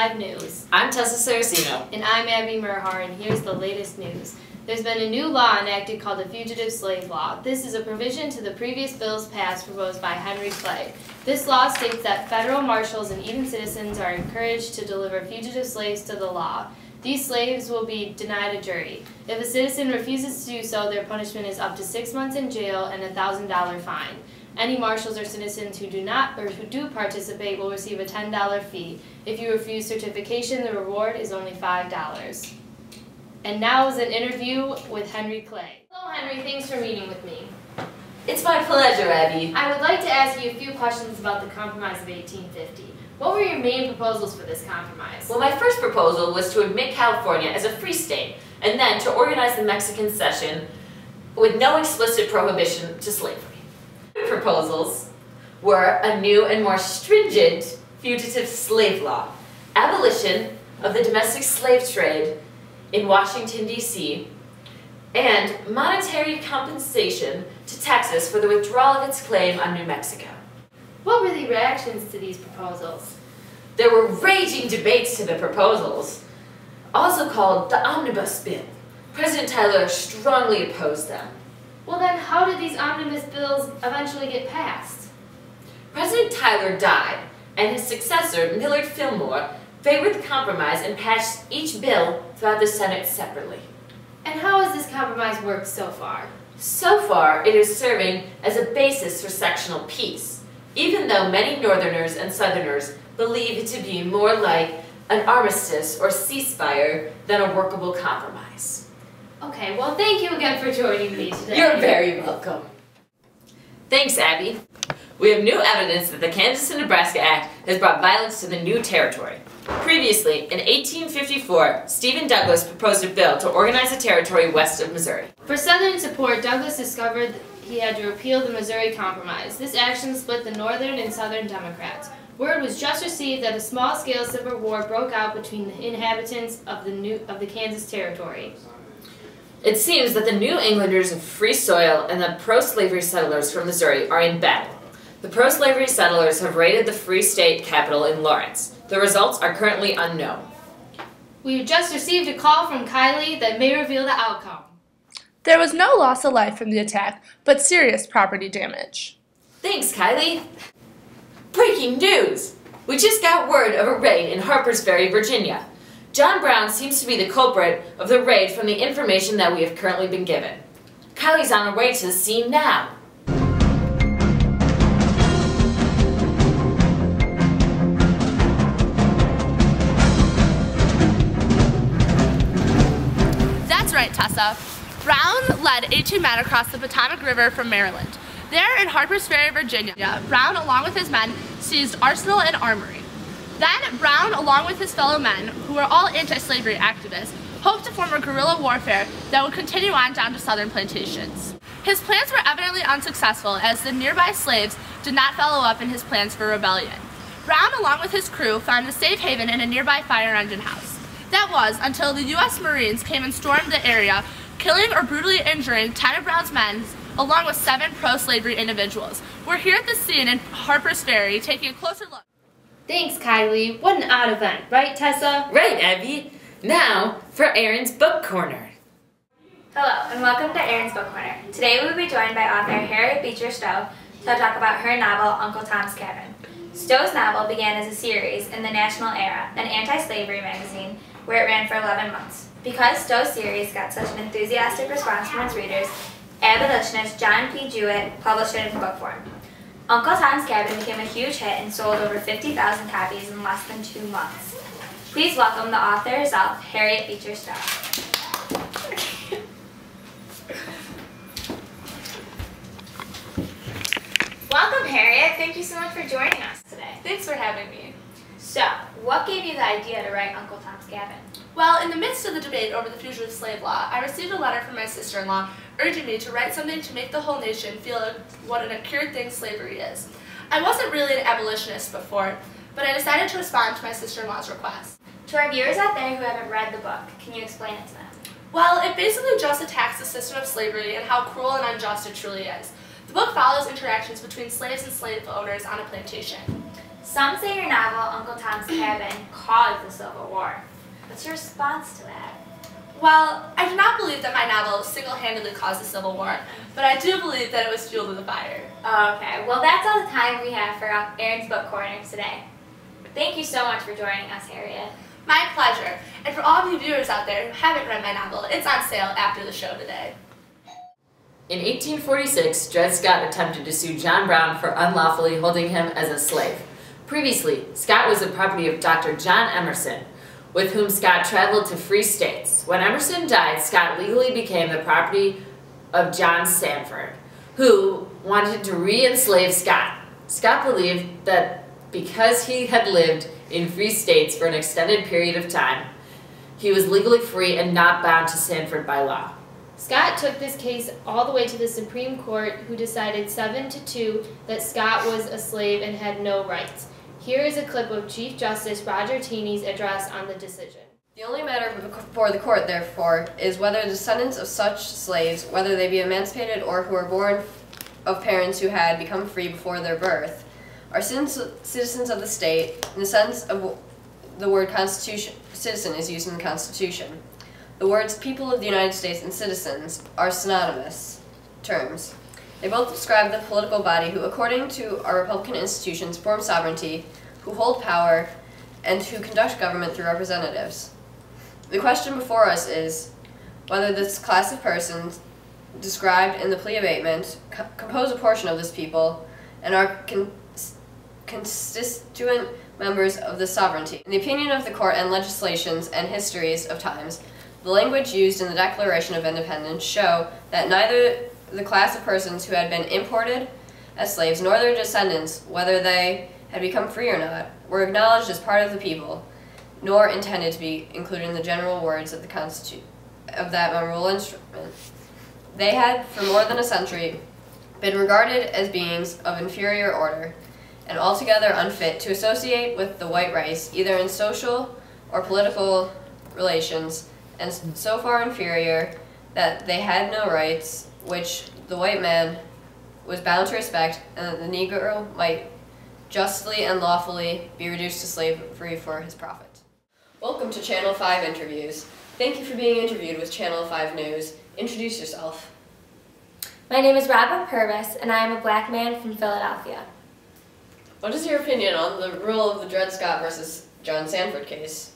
5 News. I'm Tessa Saraceno. And I'm Abby Merhar, and here's the latest news. There's been a new law enacted called the Fugitive Slave Law. This is a provision to the previous bills passed proposed by Henry Clay. This law states that federal marshals and even citizens are encouraged to deliver fugitive slaves to the law. These slaves will be denied a jury. If a citizen refuses to do so, their punishment is up to 6 months in jail and a $1,000 fine. Any marshals or citizens who do participate will receive a $10 fee. If you refuse certification, the reward is only $5. And now is an interview with Henry Clay. Hello, Henry. Thanks for meeting with me. It's my pleasure, Abby. I would like to ask you a few questions about the Compromise of 1850. What were your main proposals for this compromise? Well, my first proposal was to admit California as a free state, and then to organize the Mexican Cession with no explicit prohibition to slavery. Proposals were a new and more stringent fugitive slave law, abolition of the domestic slave trade in Washington, D.C., and monetary compensation to Texas for the withdrawal of its claim on New Mexico. What were the reactions to these proposals? There were raging debates to the proposals, also called the Omnibus Bill. President Tyler strongly opposed them. Well then, how did these omnibus bills eventually get passed? President Tyler died, and his successor, Millard Fillmore, favored the compromise and passed each bill throughout the Senate separately. And how has this compromise worked so far? So far, it is serving as a basis for sectional peace, even though many Northerners and Southerners believe it to be more like an armistice or ceasefire than a workable compromise. Okay, well thank you again for joining me today. You're very welcome. Thanks, Abby. We have new evidence that the Kansas and Nebraska Act has brought violence to the new territory. Previously, in 1854, Stephen Douglas proposed a bill to organize a territory west of Missouri. For Southern support, Douglas discovered he had to repeal the Missouri Compromise. This action split the Northern and Southern Democrats. Word was just received that a small-scale civil war broke out between the inhabitants of the Kansas Territory. It seems that the New Englanders of free soil and the pro-slavery settlers from Missouri are in battle. The pro-slavery settlers have raided the Free State capital in Lawrence. The results are currently unknown. We've just received a call from Kylie that may reveal the outcome. There was no loss of life from the attack, but serious property damage. Thanks, Kylie. Breaking news! We just got word of a raid in Harpers Ferry, Virginia. John Brown seems to be the culprit of the raid from the information that we have currently been given. Kylie's on her way to the scene now. That's right, Tessa. Brown led 18 men across the Potomac River from Maryland. There in Harpers Ferry, Virginia, Brown, along with his men, seized arsenal and armory. Then Brown, along with his fellow men, who were all anti-slavery activists, hoped to form a guerrilla warfare that would continue on down to southern plantations. His plans were evidently unsuccessful as the nearby slaves did not follow up in his plans for rebellion. Brown, along with his crew, found a safe haven in a nearby fire engine house. That was until the U.S. Marines came and stormed the area, killing or brutally injuring 10 of Brown's men, along with 7 pro-slavery individuals. We're here at the scene in Harpers Ferry taking a closer look. Thanks, Kylie. What an odd event, right, Tessa? Right, Abby. Now for Erin's Book Corner. Hello, and welcome to Erin's Book Corner. Today we will be joined by author Harriet Beecher Stowe to talk about her novel, Uncle Tom's Cabin. Stowe's novel began as a series in the National Era, an anti-slavery magazine, where it ran for 11 months. Because Stowe's series got such an enthusiastic response from its readers, abolitionist John P. Jewett published it in book form. Uncle Tom's Cabin became a huge hit and sold over 50,000 copies in less than 2 months. Please welcome the author herself, Harriet Beecher Stowe. Welcome, Harriet. Thank you so much for joining us today. Thanks for having me. So, what gave you the idea to write Uncle Tom's Cabin? Well, in the midst of the debate over the fugitive slave law, I received a letter from my sister-in-law urging me to write something to make the whole nation feel what an accursed thing slavery is. I wasn't really an abolitionist before, but I decided to respond to my sister-in-law's request. To our viewers out there who haven't read the book, can you explain it to them? Well, it basically just attacks the system of slavery and how cruel and unjust it truly is. The book follows interactions between slaves and slave owners on a plantation. Some say your novel, Uncle Tom's Cabin, caused the Civil War. What's your response to that? Well, I do not believe that my novel single-handedly caused the Civil War, but I do believe that it was fuel to the fire. Okay, well that's all the time we have for Erin's Book Corner today. Thank you so much for joining us, Harriet. My pleasure. And for all of you viewers out there who haven't read my novel, it's on sale after the show today. In 1846, Dred Scott attempted to sue John Brown for unlawfully holding him as a slave. Previously, Scott was the property of Dr. John Emerson, with whom Scott traveled to free states. When Emerson died, Scott legally became the property of John Sanford, who wanted to re-enslave Scott. Scott believed that because he had lived in free states for an extended period of time, he was legally free and not bound to Sanford by law. Scott took this case all the way to the Supreme Court, who decided 7-2 that Scott was a slave and had no rights. Here is a clip of Chief Justice Roger Taney's address on the decision. The only matter before the court, therefore, is whether the descendants of such slaves, whether they be emancipated or who are born of parents who had become free before their birth, are citizens of the state in the sense of the word constitution. Citizen is used in the Constitution. The words people of the United States and citizens are synonymous terms. They both describe the political body who, according to our Republican institutions, form sovereignty, who hold power, and who conduct government through representatives. The question before us is whether this class of persons described in the plea abatement compose a portion of this people and are constituent members of the sovereignty. In the opinion of the court and legislations and histories of times, the language used in the Declaration of Independence show that neither the class of persons who had been imported as slaves nor their descendants, whether they had become free or not, were acknowledged as part of the people, nor intended to be included in the general words of the Constitution of that memorable instrument. They had, for more than a century, been regarded as beings of inferior order and altogether unfit to associate with the white race, either in social or political relations, and so far inferior that they had no rights which the white man was bound to respect, and that the Negro might justly and lawfully be reduced to slavery for his profit. Welcome to Channel 5 Interviews. Thank you for being interviewed with Channel 5 News. Introduce yourself. My name is Robert Purvis, and I am a black man from Philadelphia. What is your opinion on the rule of the Dred Scott versus John Sanford case?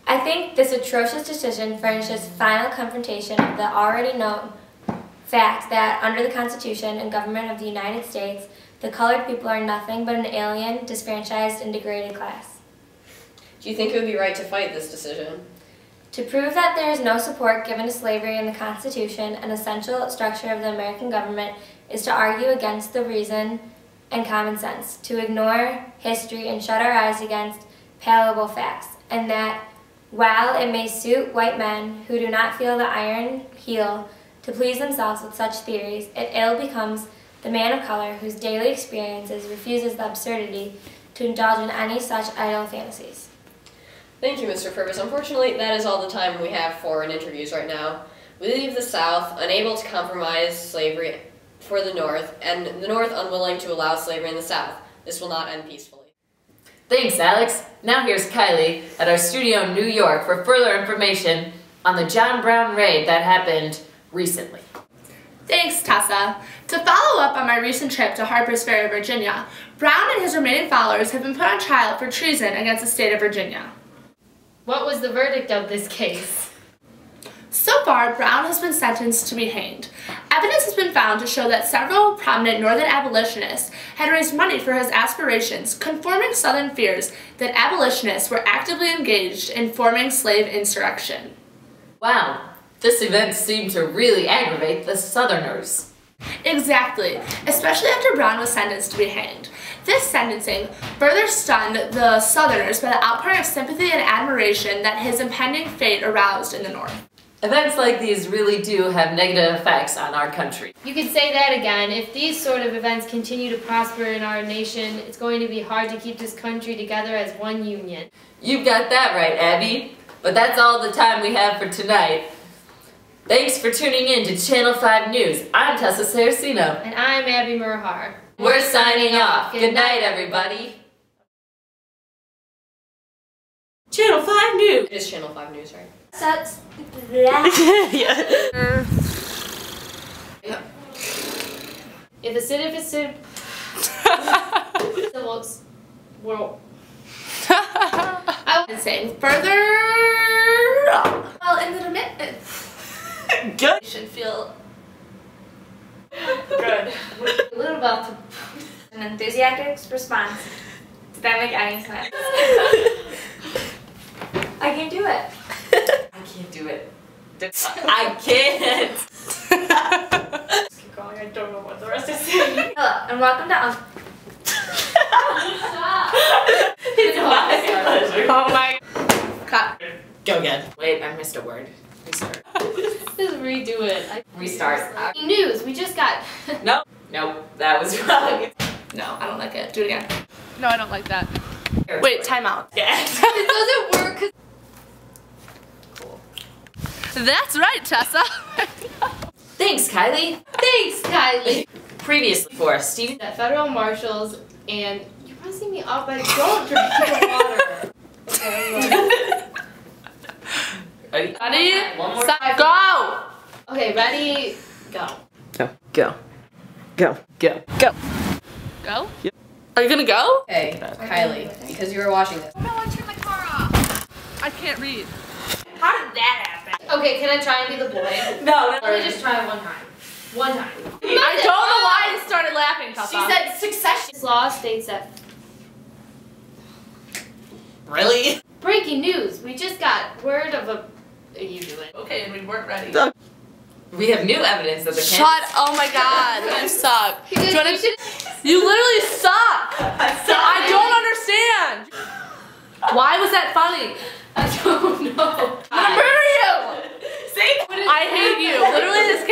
I think this atrocious decision furnishes final confrontation of the already known fact that under the Constitution and government of the United States, the colored people are nothing but an alien, disfranchised, and degraded class. Do you think it would be right to fight this decision? To prove that there is no support given to slavery in the Constitution, an essential structure of the American government is to argue against the reason and common sense, to ignore history and shut our eyes against palatable facts, and that while it may suit white men who do not feel the iron heel to please themselves with such theories, it ill becomes the man of color whose daily experiences refuses the absurdity to indulge in any such idle fantasies. Thank you, Mr. Purvis. Unfortunately, that is all the time we have for interviews right now. We leave the South unable to compromise slavery for the North, and the North unwilling to allow slavery in the South. This will not end peacefully. Thanks, Alex. Now here's Kylie at our studio in New York for further information on the John Brown raid that happened recently. Thanks, Tessa. To follow up on my recent trip to Harper's Ferry, Virginia, Brown and his remaining followers have been put on trial for treason against the state of Virginia. What was the verdict of this case? So far, Brown has been sentenced to be hanged. Evidence has been found to show that several prominent Northern abolitionists had raised money for his aspirations, confirming Southern fears that abolitionists were actively engaged in forming slave insurrection. Wow, this event seemed to really aggravate the Southerners. Exactly, especially after Brown was sentenced to be hanged. This sentencing further stunned the Southerners by the outpouring of sympathy and admiration that his impending fate aroused in the North. Events like these really do have negative effects on our country. You could say that again. If these sort of events continue to prosper in our nation, it's going to be hard to keep this country together as one union. You've got that right, Abby. But that's all the time we have for tonight. Thanks for tuning in to Channel 5 News. I'm Tessa Saraceno. And I'm Abby Murhar. We're signing off. Good night, everybody. Channel 5 News. It is Channel 5 News, right? That's If a citizen well, I'm saying further. Well, in the minute. Good. You should feel good. A little about to an enthusiastic response. Did that make any sense? I can do it. I can't do it. I can't. Just keep going. I don't know what the rest is saying. Hello, and welcome to It's my pleasure. oh my. Cut. Go again. Wait, I missed a word. Restart. Just redo it. Restart. News. We just got. Nope. Nope. That was wrong. No, I don't like it. Do it again. No, I don't like that. Wait, time out. Yeah. It doesn't work. 'Cause Cool. That's right, Tessa. Thanks, Kylie. Thanks, Kylie. Previously for Stevie. That federal marshals and you're messing me up. But don't drink the water. Ready? Ready? One more. Set, go. Okay, ready? Go. Go. Go. Go. Go. Go. Yep. Are you gonna go? Hey, Kylie, because you were watching this. No, I turned my car off. I can't read. How did that happen? Okay, can I try and be the boy? No. Let me just try one time. One time. I don't know why I started laughing, Tessa. She said succession. This law states that. Really? Breaking news. We just got word of a. You do it. Okay, and we weren't ready. We have new evidence that the Shut! Oh my God, you suck. Do you, wanna, you literally suck. I don't understand. Why was that funny? I don't know. I'm gonna murder you. See? I hate you. Literally, this